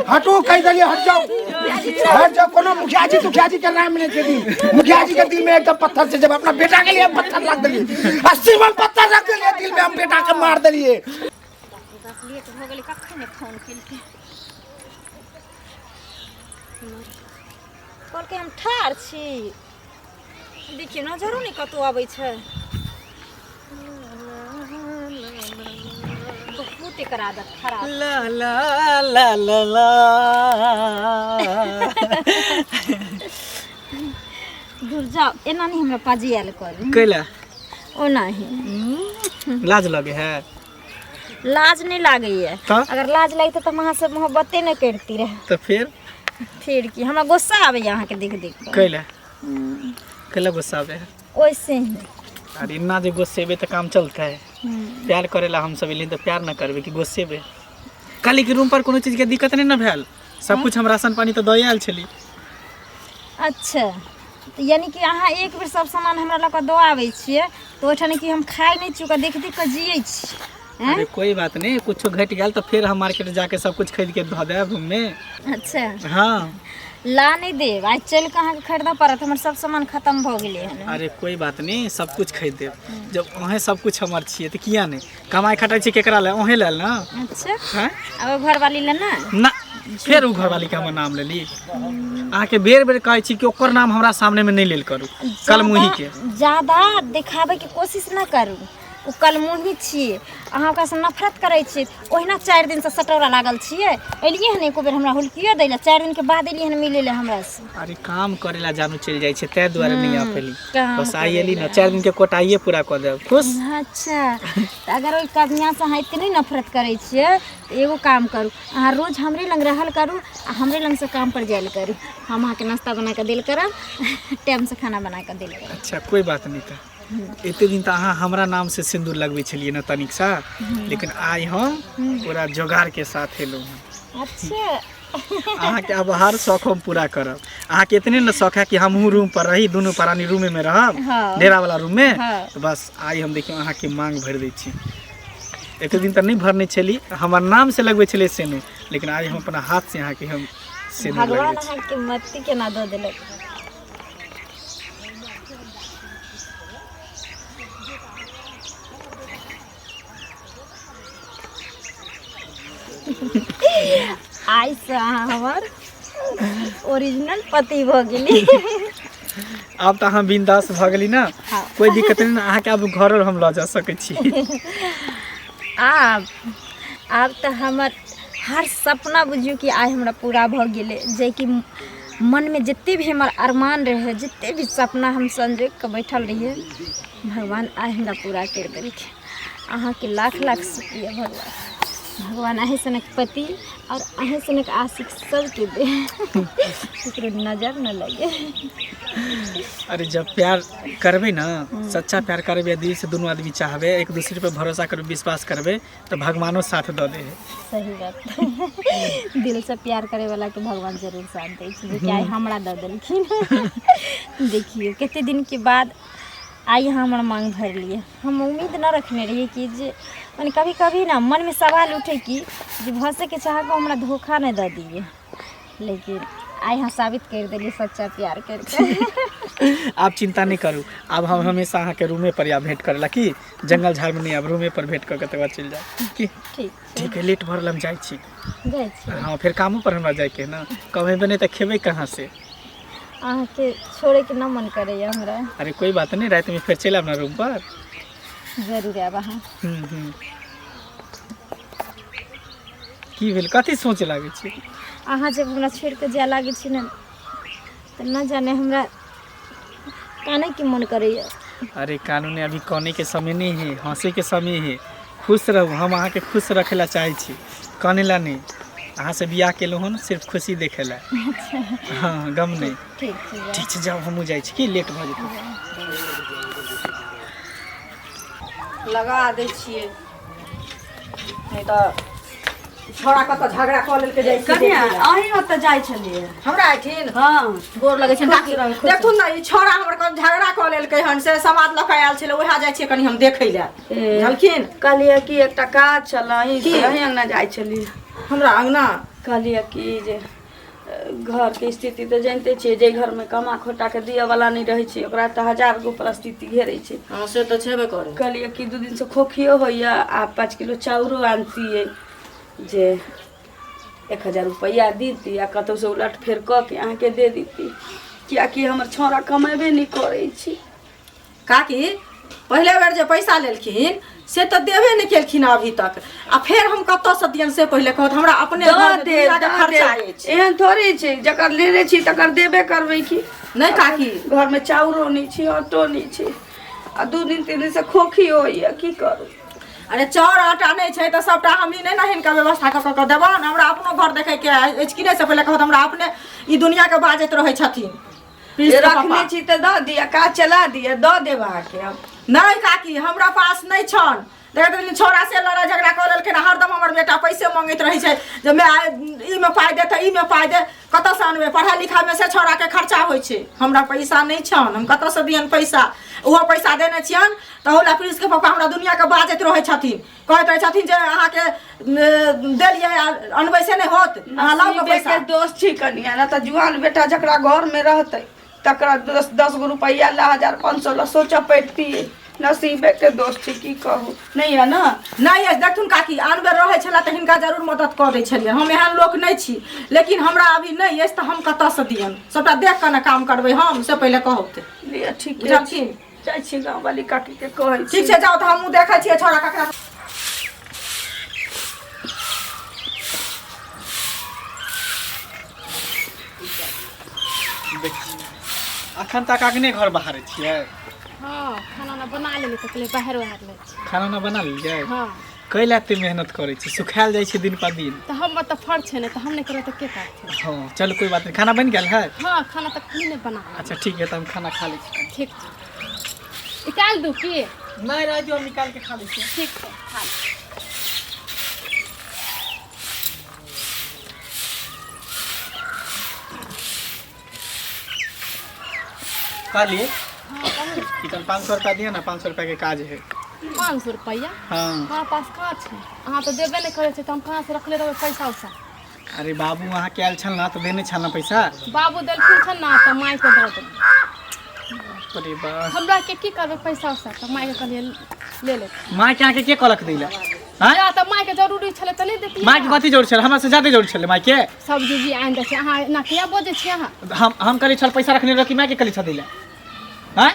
हटो कह दिए हट जाओ कोनो मुखिया जी के नाम नहीं दी मुखिया जी के दिल में एकदम पत्थर से जब अपना बेटा के लिए पत्थर रख दिए 80 मन पत्थर रख दिए दिल में हम बेटा के मार दिए लेट हो गेलै कखन फोन केलकै कहलकै हम ठार छी देखिए नजरो नहीं कतौ आबै छै बहुत एकर आदत खराब ला ला ला ला ला दूर जाओ एना नहीं हमरा पाजी आयल करू कैला ओ नहीं लाज लगे है लाज नहीं लागे है तो? अगर लाज लगते तो वहाँ से मोहब्बतें नहीं करती रहे तो फिर की हमरा गुस्सा आवे यहाँ के देख देख के कैला कैला गुस्सा आवे है वैसे ही अरे इन्ना जो गुस्सेबे तो काम चलता है प्यार करेला हम सब तो प्यार ना करबे कि गुस्सेबे काली के रूम पर कोनो चीज के दिक्कत नहीं ना भेल सब कुछ हम राशन पानी तो दए आयल छली अच्छा तो यानी कि अहाँ एक बेर सब सामान हमरा लग दो आवे छिए तो ओठने कि हम खाई नहीं चुका देख देख के जियै छी अरे कोई बात नहीं कुछ घट गया तो फिर हम मार्केट जाके सब कुछ खरीद के धो देब रूम में अच्छा हाँ ला नहीं देब आज चल के अहाँ के खरीदा पड़त हमर सब सामान खत्म भ गेलै हन अरे कोई बात नहीं सब कुछ खरीद देब जब अहें सब कुछ हमर छिए तो किया नहीं कमाई खटाई छी केकरा ले अहें लेल ना अच्छा हैं अब घर वाली ले ना ना फिर उ घर वाली के हमर नाम लेली अहाँ के बेर बेर कहै छी कि ओकर नाम हमरा सामने में नहीं लेल करू कल मुही के ज्यादा दिखावे के कोशिश ना करू उ कल मुही छिए अहाँ ओकरा से नफरत करै छी ओहिना 4 दिन से सटौरा लागल छिए एलिए हन एको बेर हमरा हुलकियो दै ले 4 दिन के बाद एलिए हन मिले ले हमरा से अरे काम करेला जानू चल जाय छै तै दुआरे नहीं आ पेली बस आई एली ना 4 दिन के कोटाइए पूरा कर देब खुश अच्छा तो अगर ओइ कन्या से अहाँ इतनी नफरत करै छिए तो एगो काम करू अहाँ रोज हमरे लंग रहल करू आ हमरे लंग से काम पर जायल करू हम अहाँ के नाश्ता बना के देल करब टाइम से खाना बना के देल करब अच्छा कोई बात नहीं था एते दिन तो अहाँ हमरा नाम से सिंदूर लगबै छलिए ना तनिक सा लेकिन आई हम पूरा जोगार के साथ एलौ अच्छा अहाँ के अब हर शौक हम पूरा करब अहाँ के इतने न शौक है कि हमहू रूम पर रही दोनों प्राणी रूम में रहब हाँ। डेरा वाला रूम में हाँ। तो बस आई हम देखियो अहाँ के मांग भर दै छी एते दिन तो नहीं भरने छली हमर नाम से लगबै छले सेनु लेकिन आज हम अपना हाथ से अहाँ के हम सेनु भगवान लगबै छी अहाँ के मत्ती के ना दो देलक आई से अहाँ हमर ओरिजिनल पति भ गेली अब तो अहाँ बिंदास भ गेली ना हाँ। कोई दिक्कत नहीं अहाँ के अब घर हम ल जा सकै छी आब तो हमर हर सपना बुझियो कि आइ हमरा पूरा भ गेलै जे कि मन में जितने भी हमार अरमान रहे जितने भी सपना हम संजोग के बैठल रहिए भगवान आइ हमरा पूरा कर देलकै अहाँ के लाख लाख शुक्रिया भगवान अहे सनक पति और अहे सनक आशिक सबके दे केकरो नजर न लगे अरे जब प्यार करबे ना सच्चा प्यार करबे दिल से दोनों आदमी चाहबे एक दूसरे पे भरोसा करबे विश्वास करबे तो भगवानो साथ दे दे सही बात दिल से प्यार करे वाला के भगवान जरूर साथ दे छै जे कि आइ हमरा दे देलखिन देखिए कितने दिन के बाद आई हमर मांग भर लिए हम उम्मीद न रखने रहिए कि जे माने कभी कभी ना मन में सवाल उठे कि जे भसे के चाह को हमरा धोखा नहीं दे दिए लेकिन आई हाँ साबित कर दिली सच्चा प्यार करके आप चिंता नहीं करू अब हम हमेशा अहाँ के रूमे पर या भेंट करेला कि जंगल झाड़ में नहीं अब रूमे पर भेंट करके तक चल जाए कि ठीक है लेट भरल हम जाए छी गए छी हाँ फिर कामों पर हमरा जाए के ना कभी बने तो खेबे कहाँ से अहाँ के छोड़े के ना मन करे हमरा अरे कोई बात नहीं रात में फिर चल अपना रूम पर जरूर आब अहाँ की भेल कथी सोचे लागे छी अहाँ जब हमरा छोड़ के जाए लागे छी ना तो न जाने हमरा काने के मन करे अरे कानून अभी कौने के समय नहीं है हंसे के समय है खुश रहू हम अहाँ के खुश रखेला चाहे छी कने ला नहीं अहाँ से बियाह केलहुँ हन सिर्फ खुशी देखेला हाँ गम नहीं ठीक छै जाओ हमहूँ जाइ छी कि लेट भऽ जेतै लगा दै छियै नहीं तो छोड़ा कत झगड़ा क लेल के जाय छी कन्या अहीं ओत जाय छलिए हमरा आइथिन हां गोर लगै छै देखथुन ना ई छोड़ा हमर कन झगड़ा क लेल के हन से समाज लक आयल छले ओहा जाय छी कनी हम देखै ले बुझलखिन कहलिए कि एकटा काज छलै अहीं अंगना जाय छलिए हमरा अंगना कहलिए कि जे घर के स्थिति तो जानते छियै, जे घर में कमा खोटा के दिए वाला नहीं रहे छै ओकरा तो 1000 गो परिस्थिति घेरे छै। हाँ से तो छेबे करे। कहलिए कि 2 दिन से खोखियो होइया आ 5 किलो चाउरो आनतियै जे 1000 रुपया दीती आ कतौ से उलट फेर क के अहाँ के दे दीती, कियाकि हमर छोरा कमेबे नहीं करे छी। काकी पहले बेर जे पैसा लेलखिन से तो देबे नहीं केलखिन अभी तक, आ फिर हम कत से दियन से पहले कहत हमरा अपने घर में दुनिया के खर्चा अछि। एहन थोड़ी छै जकर लेने छी तकर देबे करबै की नहीं काकी घर में चाउरो नहीं छै, आटो नहीं छै आ 2 दिन 3 दिन से खोखी होइया, की करू। अरे चाउर आटा नहीं छै तो सबटा हमनी नहीं ना हिनका व्यवस्था क के देबन। हमरा अपनो घर देखे के अछि कि नहीं से पहले कहत हमरा अपने ई दुनिया के बाजैत रहे छथिन। रखने छी तो द दिया, का चला दिया द देबा के। अब नहीं काकी हमरा पास नहीं छन। देखत छोरा से लड़ा झगड़ा कर लेलखिन, हरदम हमर बेटा पैसे मांगैत रहे छै जे मैं ई में पाई दे त ई में पाई दे, कत से आनबे? पढ़ा लिखा में से छोरा के खर्चा होय छै, हमरा पैसा नहीं छन, हम कत से दियन पैसा? ओहो पैसा देने छियन त होला प्रिंस के पापा हमरा दुनिया के बाजैत रहे छथिन, कहैत रहे छथिन जे अहाँ के देलिए अनबै से नहीं होत, अहाँ लाउ के पैसा। के दोस्त छी कनिया ना त जुआन बेटा जकरा घर में रहतै तकरा 10 गो रुपया ला 1500 ला सोचा पड़ती नसीबे के दोस्त छी, की कहू। नहीं है ना? नहीं है देखथुन काकी आन बेर रहे छला त हिनका जरूर मदद कर दै छलिए। हम एहन लोक नहीं छी, लेकिन हमरा अभी नहीं है त हम कत से दियन? सबटा देख के ना काम करबै हम, से पहले कहत। लिया ठीक है, बुझलखिन? जाइ छी गांव वाली काकी के कहै छी। ठीक छै जाओ त हमहू देखै छियै छोरा ककरा। अखन तक अगने घर बाहर छियै? हाँ खाना ना बना लेली तकले बाहर ले छी। खाना ना बना लियै? हाँ कैला एते मेहनत करै छी, सुखायल जाइ छै दिन पर दिन। तो हम तो फर्ज छै ने, तो हम नहीं करे तो के करते। हाँ चलो कोई बात नहीं, खाना बन गेल है? हाँ खाना तक नहीं बना। अच्छा ठीक है, तो हम खाना खा लै छी। ठीक छै, निकाल दू की? नहीं रह दियो, निकाल के खा लै छी। ठीक है खा लो। खा लिए? कितन 500 रुपया दिया ना, 500 रुपया के काज है। 500 रुपया? हाँ हमारे पास कहाँ छै? अहाँ तो देबे नहीं करे छै, तो हम कहाँ से रखले रहबै पैसा उसा? अरे बाबू वहाँ के आयल छल ना तो देने छल ना पैसा। बाबू देलखिन छन ना तो माई के दे देबै। अरे बा हमरा के की करबै पैसा उसा? तो माई के कहलिए ले ले। माँ के आके के कहलक दैला? हाँ या तो माई के जरूरी छले तो नहीं देती। माँ के कथी जोड़ छल? हमरा से ज्यादा जोड़ छल माँ के। सब्जी जी आइन दे छै, अहाँ ना किया बोझे छी अहाँ? हम करी छल पैसा रखने रखी माँ के कली छल दैला। हाँ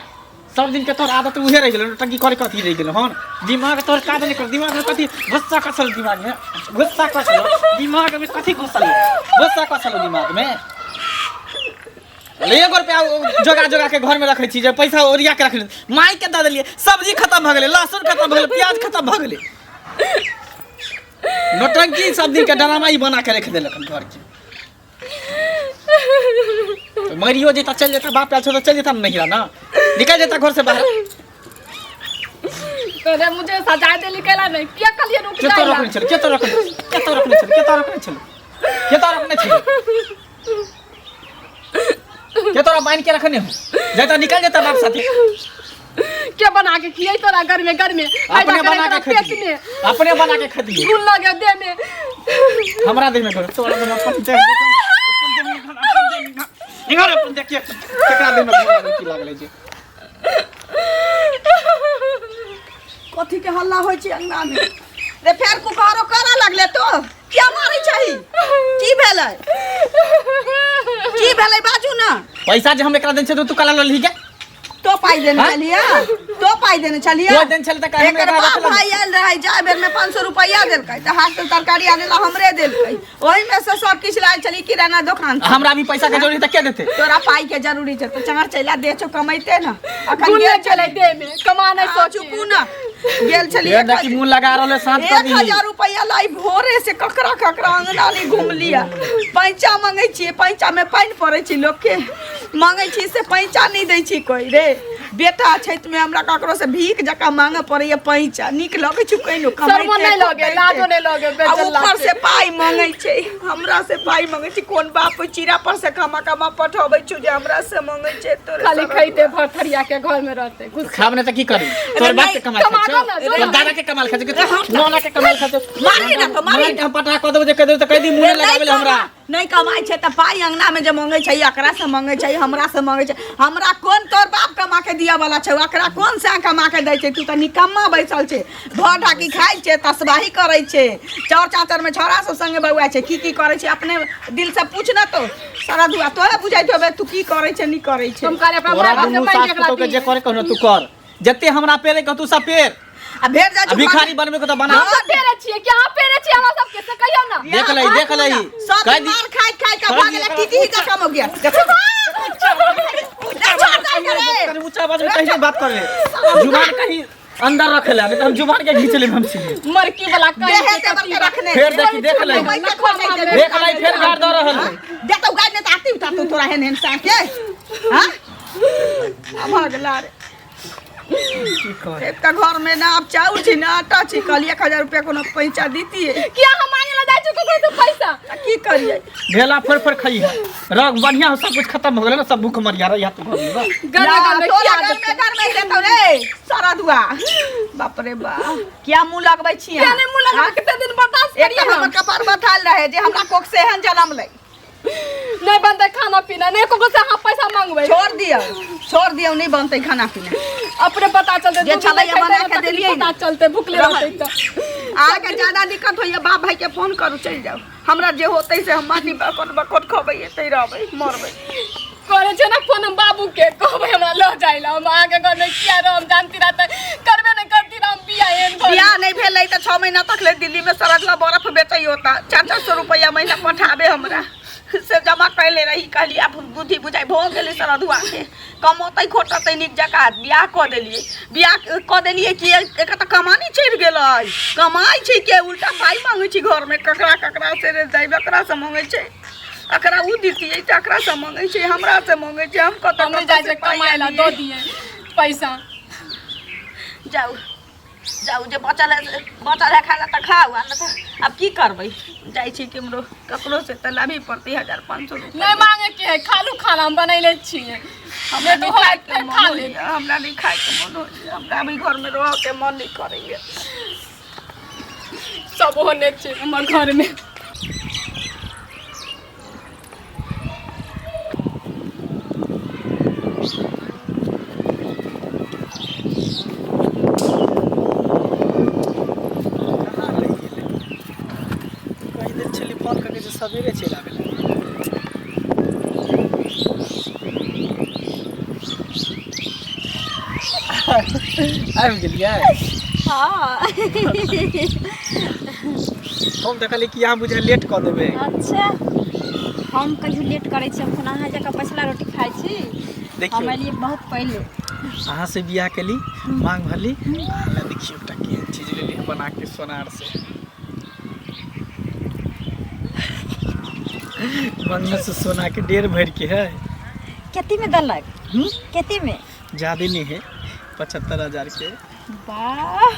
सब दिन के तोर आदत उहे रह गेल, टंकी करे कथी रह गेल हन? दिमाग तोर काज नहीं कर, दिमाग में कथी गुस्सा कसल, दिमाग में गुस्सा कसल, दिमाग में कथी घुसल, गुस्सा कसल दिमाग में। 1 रुपया जोगा जोगा के घर में रखे छी, जे पैसा ओरिया के रखले माई के दे देलिए, सब्जी खत्म भ गेले, लहसुन खत्म भ गेले, प्याज खत्म भ गेले। नौटंकी सब दिन के ड्रामा ही बना के रख देलक घर के। तो मरियो जेता चल जाता, बाप आयल तो चल जाता नहीं ना, निकल जाता घर से बाहर। तो मुझे सजा दे निकला नहीं, क्या कलिए रुक के तो रखने चल, के तो रखने चल, के तो रखने चल, के तो रखने चल, के तो रखने चल, के तो बांध के रखने हो जाता, निकल जाता बाप साथी। क्या बना के खियाई तोरा घर में अपने बना के खा, अपने बना के खा दिए। भूल लगे दे में, हमरा दे में कर तोरा बना अपन दे, निकाल अपन देखिए केकरा दे में की लागले जे। कथी के हल्ला होय छै अंगना में? रे फेर कुकारो करा लगले तो क्या मारै छही? की भेलै? की भेलै बाजू ना। पैसा जे हम एकरा देन छै तो तू कला लली के तो पाई देने चलिए, तो पाई देने चलिए। तो देन चल त काहे में एकर बाप भाई आयल रहे, जाय बेर में 500 रुपया देलकै, त हाथ से तरकारी आने ला हमरे देलकै, ओहि में से सब किछ लायल चली किराना दुकान। हमरा भी पैसा के जरूरी त के देते? तोरा पाई के जरूरी छै तो चार चैला दे छो, कमाइते ना। अखन भूल गेल चले दे में, कमा नहीं सो चुपू ना। गेल चलिए ये देखी मुंह लगा रहले साथ कर दी। 1000 रुपया लाई भोरे से ककरा ककरा अंगना ली घूम लिया। पैंचा मांगे छी, पैंचा में पानी पड़े छी लोग के, मांगे छी से पैंचा नहीं दै छी कोई रे। बेटा छैत में हमरा ककरो से भीख जका मांगे पड़ैया पैसा नीक लगे छै कहिनो शर्मो नहीं लगे लाजो नहीं लगे बेचल ऊपर से पाई मांगे छै हमरा से पाई मांगे छै कोन बाप चीरा पर से कमा कमा पठबै छु जे हमरा से मांगे छै तोरे खाली खैते भरथरिया के घर में रहते कुछ खाब ने त की करू तोर बाप के कमाल खाछो तोर दादा के कमाल खाछो कि नौना के कमाल खाछो मारी ना तो मारी हम पटा क देबो जे कह देबो त कह दी मुंह लगाबे हमरा नहीं कमाई छै त पाई अंगना में जे मांगे छै एकरा से मांगे छै हमरा से मांगे छै हमरा कोन तोर बाप कमा के दिया वाला छै एकरा कोन से कमा के दै छै तू त निकम्मा बैसल छै घर ढाकी खाइ छै तसबाही करै छै चौर चाचर में छोरा सब संगे बउआ छै की करै छै अपने दिल से पूछ ना तो सारा दुआ तोहे बुझाइत होबे तू की करै छै नहीं करै छै तुम करे अपना तोरा बाप से दुनू पैसा सास के जे करे कहनो तू कर जत्ते हमरा पेरे क तू सब पेर आ भेड़ जा आ भिखारी बनबे को त बना हम पेरे छिए क्या पेरे छिए हमरा सब के से कहियो ना देख लई सब कह दी मार खाइ खाइ का भागला टीटी का कम हो गया तनी ऊंचा आवाज में कहीं बात कर ले जुबान कहीं अंदर रख ले नहीं तो हम जुबान के खींच ले हम सीधे मरकी वाला कहीं देहे टेबल के रखने फिर देख लई फिर गाड़ द रहल है दे तो गाड़ ने ताती उठा तो तोरा हेन हेन सा के हां भागला रे एक का घर में ना अब चाउर छी ना आटा छी कल 1000 रुपया कोनो पैसा दीती है क्या हम मांगे ला जाय छु तो पैसा की करिए ढेला फर खई है रग बढ़िया हो सब कुछ खत्म हो गेल ना सब भूख मरिया रहा तो घर में घर में क्या घर में देतो रे सारा दुआ बाप रे बा क्या मुंह लगबै छी क्या नहीं मुंह लगा कितने दिन बर्दाश्त एक करिए तो हमर कपार बथाल रहे जे हमरा कोक से हन जन्म ले नहीं बनते खाना पीना नहीं को से हम पैसा मांगबै छोड़ दियो नहीं बनते खाना पीना अपने पता चलते जे चले या बना के देलिए पता चलते भूखले रहते तो आगे ज्यादा दिक्कत होइए बाप भाई के फोन करू चल जाओ हमरा जे होतै से हम माटी बकोट खबै एतै रहबै मरबै करे छै ना फोन हम बाबू के कहबै हमरा ल जाइला हम आगे घर में किया रहम जानती रहते करबे नहीं करती हम बियाह नहीं भेलै त 6 महीना तक ले दिल्ली में सरगला बर्फ बेचै होता 400 रुपया महीना पठाबे हमरा से जमा कैले रही कहली आप बुद्धि बुझाई भो गेली सारा धुआ के कमोतै खोटतै निक जका बियाह क देलिए कि एक त कमानी चढ़ गेलै कमाई छै के उल्टा पाई मांगे छी घर में ककरा से रे जाई बकरा से मांगे छै अकरा उ दितिए त अकरा से मांगे छै हमरा से मांगे छै हम कत हम जाय छै कमाइला दो दिए पैसा जाऊ जे बचल है खाना त खाऊ आ त अब की करबै जाई छी केमरो ककरो से त लाभी पड़ती 1500 रुपया नहीं मांगे के है खालू खाना हम बनैले छिए हमरा नहीं खाए के खा ले हमरा नहीं खाए के मन हो हमरा अभी घर में रह के मन नहीं करैया सब होने छै हमर घर में सवेरे चला गेल आबि गेलिए हाँ हम देखली कि यहाँ बुझे लेट क देबे अच्छा हम कहियो लेट करे छी हम अहाँ जका पछला रोटी खाइ छी देखियो हम लिए बहुत पहले अहाँ से बियाह केली मांग भरली हमरा देखियो एकटा के चीज लेली हम बना के सोनार से मंगल से सोना के डेढ़ भर के है केती में दलक केती में ज्यादा नहीं है 75,000 के वाह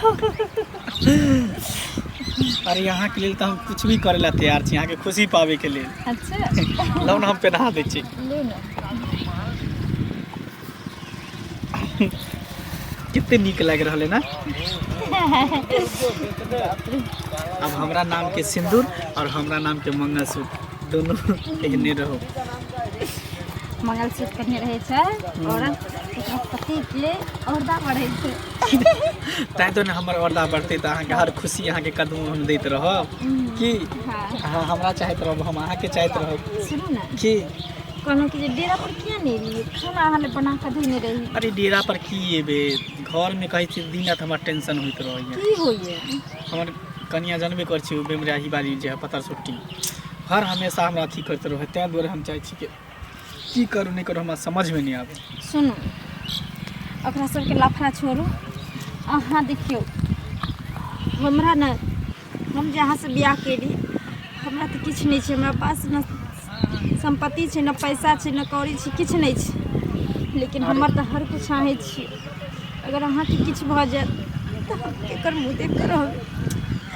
अरे यहाँ के लिए तो हम कुछ भी करे ला तैयार छी यहाँ के खुशी पावे के लिए अच्छा लो ना हम पहना दे छी लो ना कितने नीक लग रहा है ना अब हमरा नाम के सिंदूर और हमरा नाम के मंगलसूत्र दोनों कहने रहो मंगलसूत्र करने रहे छै और पति के औरदा बढ़े छै तै तो ना हमर औरदा बढ़ते त अहाँ के हर खुशी अहाँ के कदम हम देत रहो कि हां हमरा चाहत रहो हम अहाँ के चाहत रहो सुनो ना कि कहनो कि डेरा पर किया नहीं रही खाना हमने बना के देने रही अरे डेरा पर की एबे घर में कहि छी दिन रात हमर टेंशन होइत रहइए की होइए हमर कनिया जनबे कर छी बेमराही बारी जे पतर सुट्टी हर हमेशा हमरा अथी करते रहे तै दुआरे हम चाहे छी कि करू नहीं करू हमरा समझ में नहीं आवे सुनो ओकरा सबके लफड़ा छोड़ू अहाँ देखियो हमरा ना हम जहाँ से बियाह केली हमरा तो किछ नहीं छै हमरा पास ना संपत्ति छै ना पैसा छै ना कौड़ी छै किछ नहीं छै लेकिन हमर तो हर कुछ चाहे छी अगर अहाँ के किछु भ जाए तो हम केकर मुँह देख कर रहब।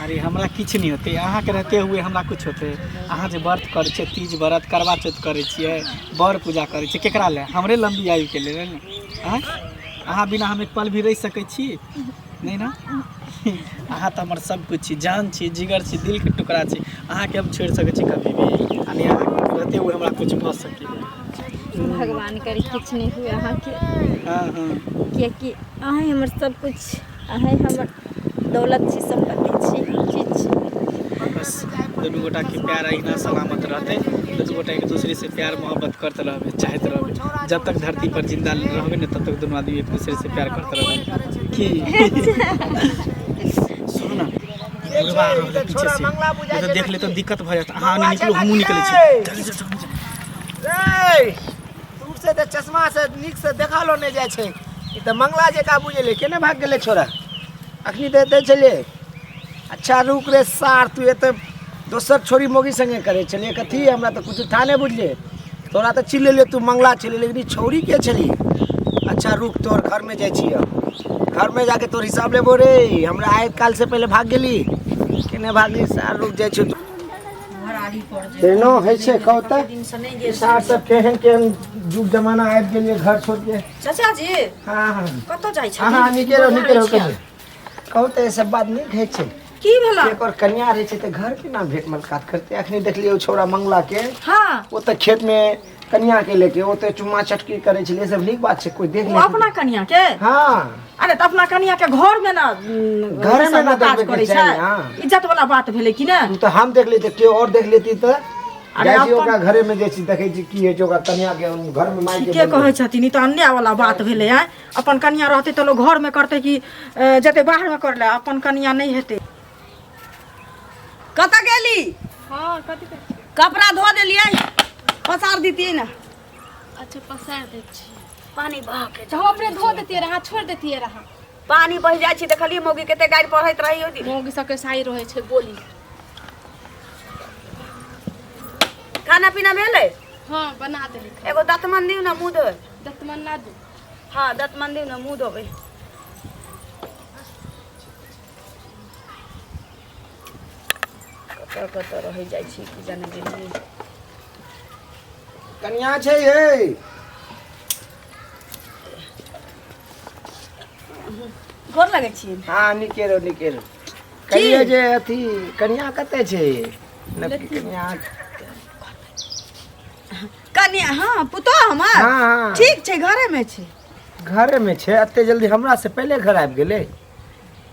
अरे हमरा किछु नहीं होते, अहाँ के रहते हुए हमरा कुछ होते। अहाँ जे व्रत करे छे, तीज व्रत करवा चौथ करे छिए, बर पूजा करे छे, केकरा ले? हमरे लंबी आयु के लिए ने। अहाँ बिना हम एक पल भी रह सकै छी नहीं ना? अहाँ तो हमार सब कुछ छी, जान छी, जिगर छी, दिल के टुकड़ा छी। अहाँ के हम छोड़ सकै छी कभी भी, अने अहाँ रहते हुए हमरा कुछ भ सके। भगवान करे किछु नहीं हुए अहाँ के। हाँ हाँ, कियाकि अहाँ हमर सब कुछ, अहाँ हमर दौलत छी, संपत्ति छी, चीज छी। बस दोनों गोटा के प्यार अहिना सलामत रहते, दोनों गोटा एक दूसरे से प्यार मोहब्बत करते रहबे, चाहते रहबे। जब तक धरती पर जिंदा रहबे न तब तक दोनों आदमी एक दूसरे से प्यार करते रहबे। की सुनो ना, बुढ़वा आ रहले पीछे से, ये तो देख ले तो दिक्कत भ जात। अहाँ नहीं निकलो, हमहू निकले छी। जल्दी से जल्दी रे दूर से तो चश्मा से निक से देखा लो नहीं जाए छे। ई तो मंगला जे का बुझले केने भाग गेले छोरा। अखनी देते चले। अच्छा रुक रे सार, तू ये तो दोसर छोरी मोगी संगे करे चले कथी? हमरा तो कुछ था नहीं बुझले। तोरा तो चिल्ले ले तू मंगला चले, लेकिन छोरी के चली। अच्छा रुक, तोर घर में जाए छी, घर में जाके तोर हिसाब लेबो रे। हमरा आए काल से पहले भाग गेली, केने भागली? सार रुक जाए छी। तेनो है छे कहता सार सब केहन केहन जुग जमाना आबि गेलिए घर छोड़ के। चाचा जी हां हां कत जाई छ? हां निकेरो कहते ये सब बात नहीं है छे। की भेला? एक और कन्या रहे छे त घर के ना भेंट मुलाकात करते। अखनी देख लियो छोरा मंगला के, हां वो तो खेत में कन्या के लेके वो तो चुम्मा चटकी करे छे। सब नीक बात छे, कोई देख वो अपना कन्या के? हां अरे त अपना कन्या के घर में ना, घर में ना काज देखबे करे के छै। चाही। हां इज्जत वाला बात भेले कि ना? तू तो हम देख लेते, के और देख लेती त अरे जाई छी अपन- ओकरा घरे में जाई छी देखे छी की है जो ओकरा कन्या के घर में माई के कहे छथिन? ई तो अन्याय वाला बात भेले है। अपन कन्या रहते तो लोग घर में करते कि जते बाहर में कर ले, अपन कन्या नहीं हेते। कत गेली? हाँ कथी कपड़ा धो देलिए, पसार दीतिए ना। अच्छा पसार दै छी। पानी बह के हम अपने धो देतिए रहा, छोड़ देतिए रहा। पानी बह जाइ छी। देखलिए मौगी कते गाड़ी पढ़ैत रही हो। मौगी सबके साई रहे छै बोली। खाना पीना भेले? हाँ बना देली। एगो दतमन दिउ ना मुंह धोए। दतमन ना दू। हाँ दतमन दिउ ना मुंह धोबे। कत रह जाइ छी कि जाने गेली। कन्या छे ये गोर लगे छी। हाँ निकेरो कहिए जे अथी कन्या कते छे? नबकी कन्या कन्या हाँ पुतो हमार हाँ हाँ ठीक छै, घरे में छै। घरे में छे। अते जल्दी हमरा से पहले घर आबि गेले।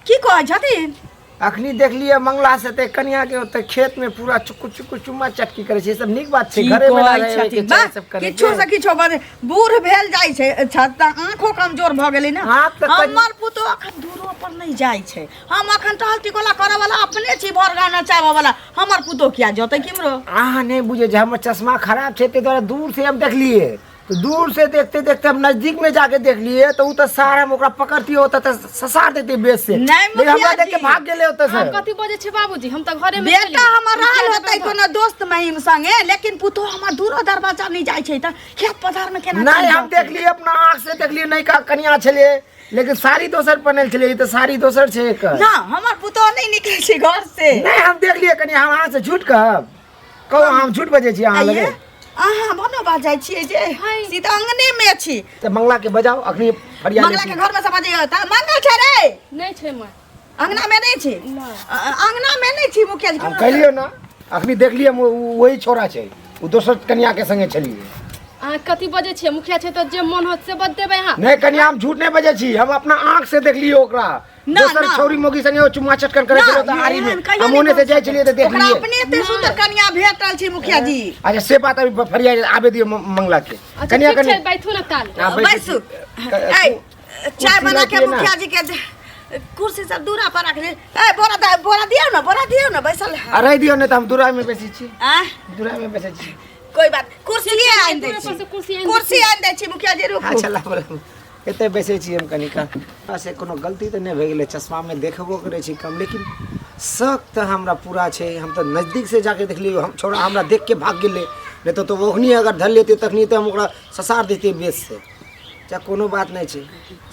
की कहै छथिन? अखनी देख लिए मंगला से ते कन्या के ओते खेत में पूरा चुक्कू चुक्कू चुम्मा चटकी करे छे। सब नीक बात छे, घरे में ना रहे के चाहे सब करे। किछो से किछो बने बूढ़ भेल जाइ छै, त आंखो कमजोर भ गेलै ना। हाँ, त हमर पुतो अखन दूरो पर नहीं जाइ छै। हम अखन टहल टिकोला करे वाला अपने छी, भर गाना चाहबा वाला। हमर पुतो किया जतै किमरो? आहा नहीं बुझे जे हमर चश्मा खराब छे ते द्वारा दूर से हम देख लिए। तो दूर से देखते देखते हम नजदीक में जाके देख लिए तो उ तो सारा हम ओकरा पकड़ती होता तो ससार देती बेस से। नहीं लेकिन हमरा मुखिया देख के जी। भाग गेले होता हम से। कथी बजे छै बाबूजी? हम त घरे में बेटा हमर रहल होतै कोनो दोस्त महिम संगे, लेकिन पुतो हमर दूरो दरवाजा नहीं जाइ छै। त खेत पथार में केना नहीं चलि हम जेतै? देख लिए अपना आँख से देख लिए नहीं का कन्या छले, लेकिन सारी दोसर पहनल छले। ई तो सारी दोसर छे एक। ना हमर पुतो नहीं निकलै छै घर से। नहीं हम देख लिए कन्या। हम अहाँ से झूठ कहब? कहो हम झूठ बजे छी अहाँ लगे? अहाँ बनो बाजै छियै जे सीधा अंगने में छी। तो मंगला के बजाओ अखनी फरिया मंगला के घर में समझ आता मंगल छै रे? नहीं छै मां। अंगना में नहीं छी? अंगना में नहीं छी मुखिया जी। हम कहलियो ना अखनी देख लिए वही छोरा छे, वो दोसर कन्या के संगे चलिए। अहाँ कथी बजे छियै? मुखिया छै त जे मन होत से बज देबै अहाँ। नहीं कन्या हम झूठ नहीं बजे छी। हम अपना आँख से देख लिए ओकरा। ना, दोसर ना। छौरी मोगी संगे वो चुम्मा चटकन करे चलो त आरी में हम ओने से जाय चलिए त देख ओकरा लिए। अपने एते सुंदर कन्या भेटल छी मुखिया जी। अच्छा से बात अभी फरिया आबे दियो मंगला के। अच्छा कन्या ठीक छै कन्या बैठू ना ताल। हाँ, बैसु। ए चाय कुर्सी बना रखिए के ना। मुखिया जी के कुर्सी सब दूरा पर रख ले। ए बोरा दियो ना बैसल। रह दियो नहीं तो हम दूरा में बैसी छी। आ दूरा में बैसे छी। कोई बात कुर्सी आन दे दूरा पर से छी। कुर्सी आनि कुर्सी आन दे छी मुखिया जी रुकू। अच्छा ला एते बैसे छी हम कनिका। से कोनो गलती तो नहीं भे गेले, चश्मा में देखबो करे छी कम, लेकिन शक तो हमरा पूरा छे। हम तो नजदीक से जाके देख लियो। हम छोरा हमरा देख के भाग गेले, नहीं तो ओहनी अगर धर लेते तखनी तो हम ओकरा ससार देते बेस से। चा कोनो बात नहीं छे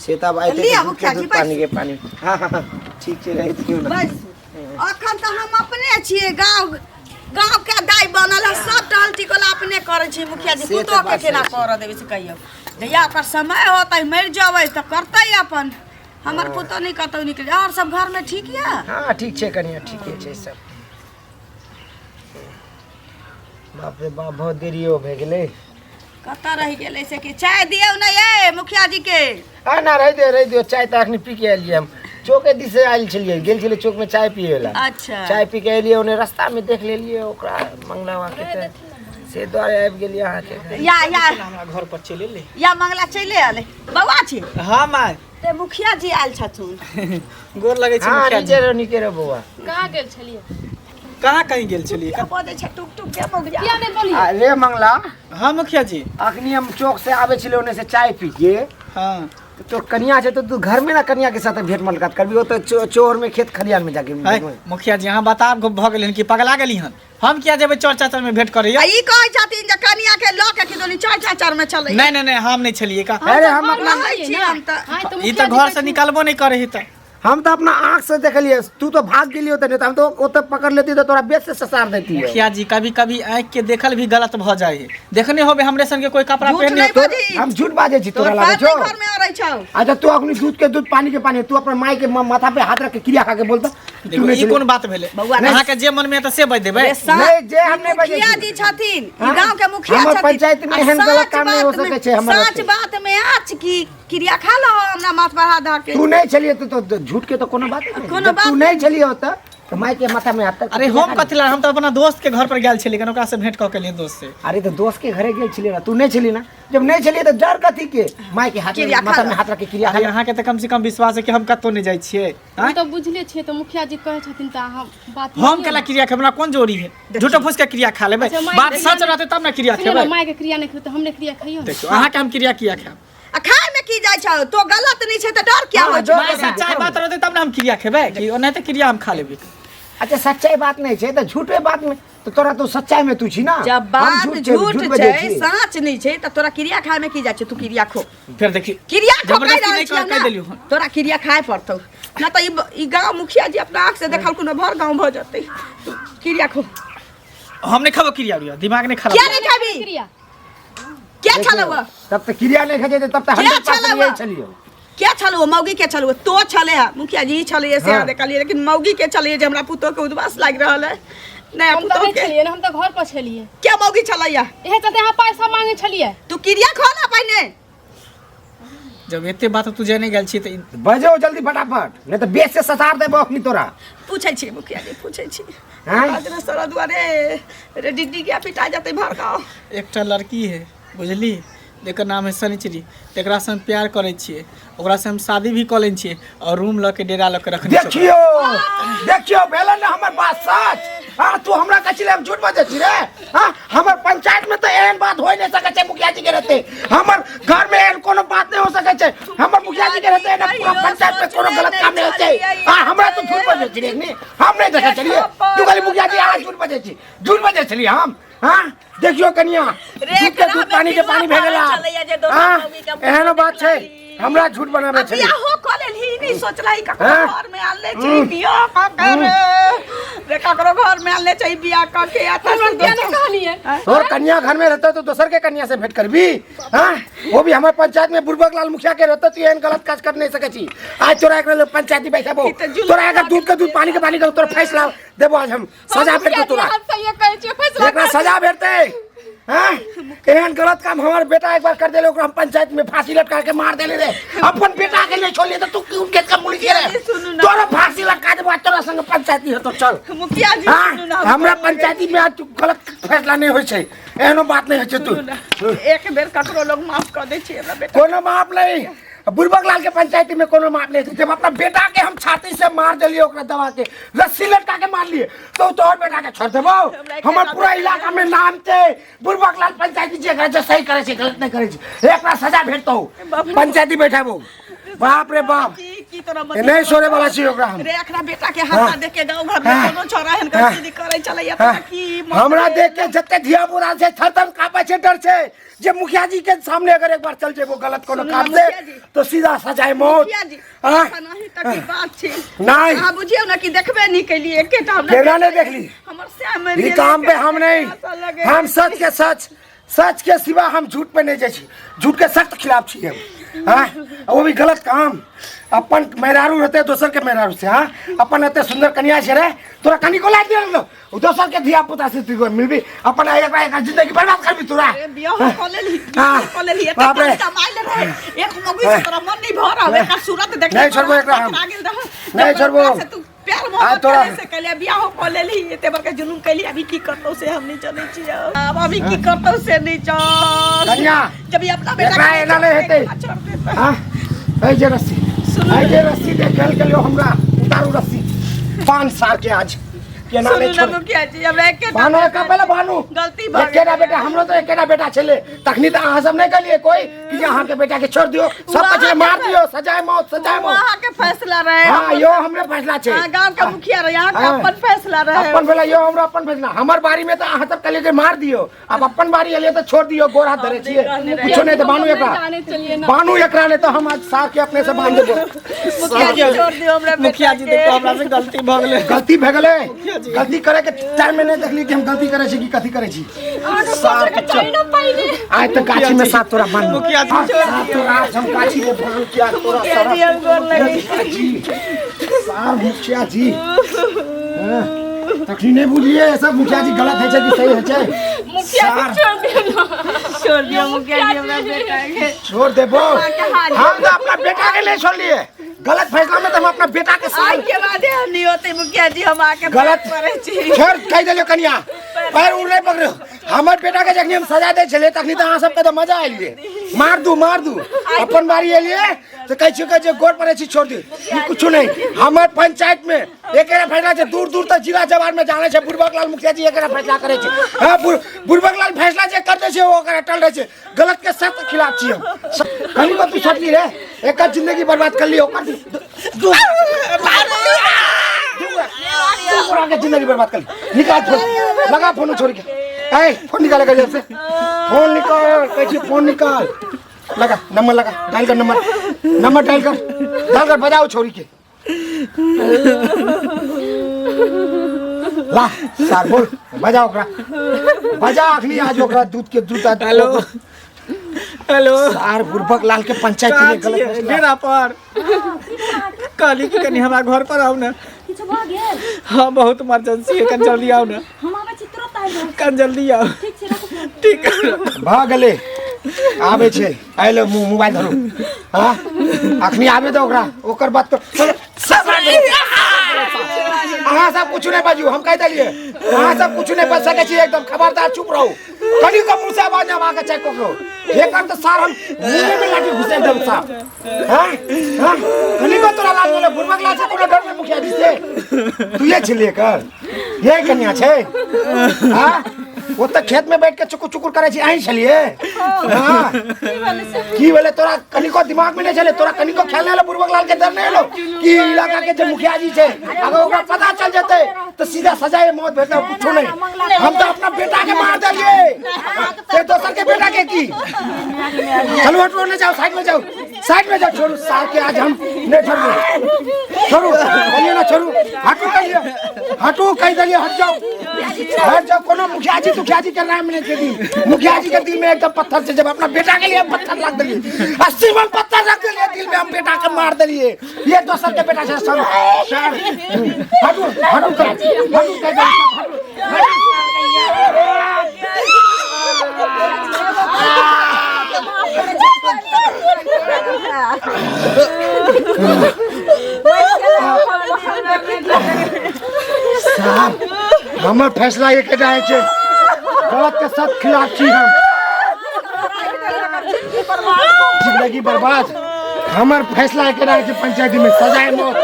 से तब आइते लिया दूध मुखिया के जी, दूध पानी के पानी हां हां ठीक छे रही थी ना बस अखन तो हम अपने छिए गांव गांव के दाई बनल है सब टहल टिकोला अपने करे छी मुखिया जी से कुतो तो के बात केना सही कर देबे से कहियो जहिया ओकर समय होतै मर जाबै त करतै अपन हमर पुतो नहीं कतौ निकल और सब घर में ठीक है हां ठीक छे कनिया ठीक छे सब बाप रे बाप बहुत देरी हो भे गेले कतऽ रह गेलै से कि चाय दियौ ना ये मुखिया जी के आ ना रह दियो चाय त अखनी पी के आलिए हम चौके दिस से आइल छलिए गेल छले चौक में चाय पिएला अच्छा चाय पी के आलिए ओने रास्ता में देख लेलिए ओकरा मंगलावा के त से द्वारे आबि गेलिए अहाँ के या हमरा घर पर चले ले या मंगला चले आले बौआ छी हाँ माय ते मुखिया जी आयल छथुन गोर लगे छै हां मुखिया जी नीचे रो बउआ कहाँ गेल छलिए कहाँ कहीं गेल छलिए क्या बोले छ टुक टुक के मुखिया किया नहीं बोलिए अरे मंगला हाँ मुखिया जी अखनी हम चौक से आवे छले ओने से चाय पी के हाँ तो कन्या है तो तू घर में ना कन्या के साथ भेंट मुलाकात करबी वो तो चोर में खेत खलियान में जाके है, मुखिया जी यहाँ बता भ गेलिन कि पगला गेली हन हम किया जेबै चौर चाचर में भेंट करे आ ई कहै छथिन जे कनिया के ल के किदोनी चाय चाचर में चलै नहीं हम नहीं छलिए का अरे हम अपना रहै छी हम त हाँ तो ई तो घर से निकलबो नहीं करे है हम तो अपना आंख से देखलिए तू तो भाग गेली होते नहीं तो हम तो ओते पकड़ लेती तो तोरा बेच से ससार देती है मुखिया जी कभी कभी आँख के देखल भी गलत भ जाए है देखने होबे हमरे संगे कोई कपड़ा झूठ पहने नहीं तो बजी हम झूठ बाजे छी तोर तोरा बात लागे छो नहीं घर में आ रही छौ अच्छा तू अपनी दूध के दूध पानी के पानी तू अपने माई के माथा पे हाथ रख के क्रिया खा के बोलता देखो ई कौन बात भेले अहाँ के जे मन में है तो से बज देबै नहीं जे हम नहीं बजे मुखिया छी। जी छथिन ई हाँ? गांव के मुखिया हमर छथिन पंचायत में आ एहन गलत सच काम नहीं हो बात सके में- छै हमर सच बात में आज की क्रिया खा लो हमरा माथ पर हाथ धर के तू नहीं चलिए तो झूठ के तो कोनो बात नहीं कोनो जब बात तू नहीं चलिए होता तो माई के माथा में हाथ तक अरे हम कथिला हम तो अपना दोस्त के घर पर गेल छलिए कन ओकरा से भेंट क के लिए दोस्त से अरे तो दोस्त के घरे गेल छलिए ना तू नहीं चली ना जब नहीं चलिए तो डर कथी के माई के हाथ क्रिया में माथा खा में हाथ रख के क्रिया अरे खा यहाँ के तो कम से कम विश्वास है कि हम कतो नहीं जाय छिए हम तो बुझले छिए तो मुखिया जी कहे छथिन त हम बात हम केला क्रिया खेबना कौन जोड़ी है झूठो फूस के क्रिया खा लेबै अच्छा, माय बात क्रिया सच रहते तब ना क्रिया सुनिए खेबै ना माय के क्रिया नहीं खेते हमने क्रिया खइयो देखो अहाँ के हम क्रिया किया खाब आ खाए में की जाय छौ तो गलत नहीं छै त डर क्या हाँ, हो डर माय सच्चाई बात रहते तब ना हम क्रिया खेबै कि ओने तो क्रिया हम खा लेबै अच्छा सच्चाई बात नहीं छे तो झूठे बात में तो तोरा तो सच्चाई में तू छी ना जब हम बात झूठ बजे छै छी। सच नहीं छै त तोरा क्रिया खाए में की जाय छै तू क्रिया खो फिर देखी क्रिया खो कह जबरदस्ती रहल नहीं छियौ कह ना देलियो हन तोरा क्रिया खाए पड़तौ ना त ई गांव मुखिया जी अपना आंख से देखल कोनो भर गांव भ जतै तू क्रिया खो हम नहीं खाबो क्रिया उरिया दिमाग नहीं क्या खराब नहीं खाबी क्रिया क्या देखियो, छलौ तब तो क्रिया नहीं खाते तब तो क्या 100% छलौ? यही चलियो क्या छलौ मौगी के छलौ तो छले है मुखिया जी छले से हाँ। देखलिए लेकिन मौगी के छले जे हमरा पुतो के उद्वास लाग रहल है नहीं हम तो पुतो नहीं के छलिए ना हम तो घर पर छलिए क्या मौगी छलैया एहे चलते यहाँ पैसा मांगे छलिए तू क्रिया खो ना पहिने जब एते बात तू जाने गेल छी त बजो जल्दी फटाफट नहीं तो बेच से ससार देबो अखनी तोरा पूछै छी मुखिया जी पूछै छी हाँ? आज ना सर दुआरे रे डिड्डी के पिटा जते भर गाँव एकटा लड़की है बुझली जेकर नाम है सनिचरी तेकरा से हम प्यार करे छिए ओकरा से हम शादी भी क लेन छिए और रूम ल के डेरा ल के रखने छिए देखियो देखियो भेलन ना हमर बात सच हां तू हमरा कचिले हम झूठ बाजे छी रे हां हमर पंचायत में तो एहन बात होय नहीं सके छै मुखिया जी के रहते हमर घर में एहन कोनो बात नहीं हो सके छै हमर मुखिया जी के रहते ना पूरा पंचायत में कोनो गलत काम नहीं होय छै हां हमरा तो झूठ बाजे छी रे नहीं हम नहीं देखे चलिए तू खाली मुखिया जी आ झूठ बाजे चलिए हम हां देखियो कनिया दूध के दूध पानी के पानी भेगला हां एहन बात छै हमरा झूठ बनाबे छै बियाह हो कॉलेज ही नहीं सोचला ही ककरो हाँ? घर में आले छै बियाह का करे रे ककरो घर में आले छै बियाह का के आता क्या नहीं कहानी है और कन्या घर में रहता तो दोसर के कन्या से भेंट करबी हां वो भी हमारे पंचायत में बुरबक लाल मुखिया के रहता तो एहन गलत काज कर नहीं सके छी आज तोरा एक पंचायती बैठाबो तोरा अगर दूध के दूध पानी के पानी का तोरा फैसला देबो आज हम सजा भेटतो तोरा हम सही कहे छिए फैसला एकरा सजा भेटते हां एहन गलत काम हमार बेटा एक बार कर देले ओकरा हम पंचायत में फांसी लटका के मार देले रे अपन बेटा के नहीं छोड़ले तो तू उनके कम मुड़ी रे तोरा फांसी लटका देबो तोरा संग पंचायती हो तो चल मुखिया जी हाँ, सुनू ना हमरा पंचायती में आज गलत फैसला नहीं होय छै एहनो बात नहीं होय छै तू एक बेर ककरो लोग माफ कर दे छी हमरा बेटा कोनो माप नहीं बुरबक लाल के पंचायती में कोनो माप नहीं जब अपना बेटा के हम छाती से मार दिलिए ओकरा दबा के रस्सी लटका के मार लिए तो तोहर बेटा के छोड़ देबो हमर पूरा इलाका में नाम छै बुरबक लाल पंचायती जे करे छै सही करे छै गलत नहीं करे छै एकरा सजा भेटतो पंचायती बैठाबो बाप रे बाप की तरह नहीं सोरे वाला चाहिए ओकरा हम रे एकरा बेटा के हाथ देख के गांव घर में कोनो छोरा हन गलती करे चले या त की हमरा देख के जते धिया पुता से थरथर कापे छे डर छे जे मुखिया जी के सामने अगर एक बार चल जे वो गलत कोनो काम दे तो सीधा सजाए मौत हां नहीं त की बात छी नहीं हां बुझियो ना कि देखबे नहीं कैली एकेटा हम केना नहीं देखली हमर श्याम ई काम पे हम नहीं हम सच के सच के सिवा हम झूठ पे नहीं जाई छी झूठ के सख्त खिलाफ छी हम हां वो भी गलत काम अपन मेहरारू रहते दोसर के मेहरारू से हां अपन रहते सुंदर कन्या से रे तोरा कनी को लाग दियो दोसर के धिया पुता से तू मिलबी अपन एक जिंदगी बर्बाद करबी तोरा बियाह कर लेली कर लेली एक कमाई ले रहे एक मगुई से तोरा मन नहीं भर आवे का सूरत देख नहीं छोड़बो एकरा हम नहीं छोड़बो तू प्यार मोहब्बत करे से कले बियाह कर लेली एते बड़का जुलूम कैली अभी की करतो से हम नहीं जाने छी अब अभी की करतो से नहीं जान कन्या जब ये अपना बेटा एना ले हेते हां ए जे रस्सी देख के लियो हमरा उतारू रस्सी 5 साल के आज के नामे छोड़ मुखिया जी अब एक बानो का पहले बानो गलती एकेटा बेटा हमरो तो एकेटा बेटा छले तखनी त अहाँ सब नहीं कलिए कोई कि यहाँ के बेटा के छोड़ दियो सब पछले मार दियो सजाए मौत वहां के फैसला रहे हां यो हमरे फैसला छे गांव के मुखिया रहे यहाँ का अपन फैसला रहे अपन भेला यो हमरा अपन फैसला हमर बारी में तो अहाँ सब कलिए के मार दियो अब अपन बारी एलिए तो छोड़ दियो गोर हाथ धरे छिए कुछो नहीं तो बानू एकरा नहीं तो हम आज सार के अपने से बांध देबो मुखिया जी छोड़ दियो हमरा मुखिया जी देखो हमरा से गलती भ गेलै गलती करे के टाइम में नहीं देखली कि हम गलती करे छी कि कथी करे छी आय तो गाछी में साथ तोरा बांध मुखिया जी तोरा हम गाछी में बांध किया तोरा सार मुखिया जी तखनी नहीं बुझिए सब मुखिया जी गलत है कि सही है छोड़ दियो मुखिया जी हमरा बेटा के छोड़ देबो हम तो अपना बेटा के नहीं छोड़ लिए गलत फैसला में तो हम अपना बेटा के साथ के बाद नहीं होते मुखिया जी हम आके गलत करे छी छोड़ कह देलियो कन्या पैर उड़ नहीं पकड़ो हमर बेटा के जखनी हम सजा दे छले तखनी तो अहाँ सबके तो मजा आइले मार दू अपन बारी एलिए तो कह छी जे गोर पड़े छी छोड़ दी कुछ नहीं हमर पंचायत में एकेरा फैसला छै दूर तक जिला जवान में जाने छै बुरबक लाल मुखिया जी एकेरा फैसला करे छै हां बुरबक लाल फैसला जे कर दे छै वो ओकरा टल रहे छै गलत के सख्त खिलाफ छी हम कहीं को तू छोड़ली रे एक जिंदगी बर्बाद कर ली ओकर के जिंदगी बर्बाद कर ली निकाल फोन लगा फोन छोड़ के ए फोन निकाल के जैसे फोन निकाल कैसे फोन निकाल लगा नंबर लगा डायल कर नंबर डायल कर बजाओ छोरी के ला सार बोल बजाओ ओकरा बजा अखनी आज ओकरा दूध के दूध हेलो सार बुरबक लाल के पंचायत में गलत डेरा पर काली के कनी हमरा घर पर आओ ना किछु भ गेल हां बहुत इमरजेंसी है कन जल्दी आओ ना हम आबै छी तुरंत आबि कन जल्दी आओ ठीक छै रखू ठीक भ गेले आबे छै आइलो मोबाइल धरो हां अखनी आबे दो ओकरा ओकर बात कर अहाँ सब कुछ नहीं बाजू हम कह दिए अहाँ सब कुछ नहीं बच सके छी एकदम खबरदार चुप रहो कनी को मुंह से आवाज आवा के चेक करो ये कर तो सार हम मुंह में लाठी घुसे दम साहब हां कनी को तोरा लाल बोले बुरबक लाल से कोनो डर में मुखिया जी से तू ये छिले कर ये कन्या छै हां वो तो खेत में बैठ के चुकुर करे छी आही छलिए हां की बोले तोरा कनिको दिमाग में नहीं चले तोरा कनिको खेलने वाला बुरबक लाल के डर नहीं लो कि इलाका के जो मुखिया जी छे अगर ओकरा पता चल जते तो सीधा सजाए मौत भेटा कुछ नहीं हम तो अपना बेटा के मार देलिए ते दोसर के बेटा के की चलो हटो ले जाओ साइड में जाओ छोड़ो साल के आज हम नहीं छोड़ो कहिए ना छोड़ो हटो कह दिए हट जाओ कोनो मुखिया जी कर रहा है मैंने के दी मुखिया जी के दिल में एकदम पत्थर से जब अपना बेटा के लिए पत्थर रख दिए 80 मन पत्थर रख दिए दिल में हम बेटा के मार दिए ये दोसर के बेटा से सर साहब हमर फैसला ये के जाए छे गलत के सब खिलाफ छी हम जिंदगी बर्बाद हमर फैसला के जाए छे पंचायत में सजाए मौत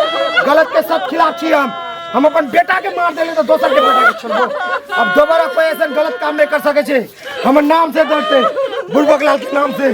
गलत के सब खिलाफ छी हम अपन बेटा के मार देले तो दोसर के बेटा के छोड़बो अब दोबारा कोई ऐसा गलत काम नहीं कर सके छे हमर नाम से डरते बुरबक लाल के नाम से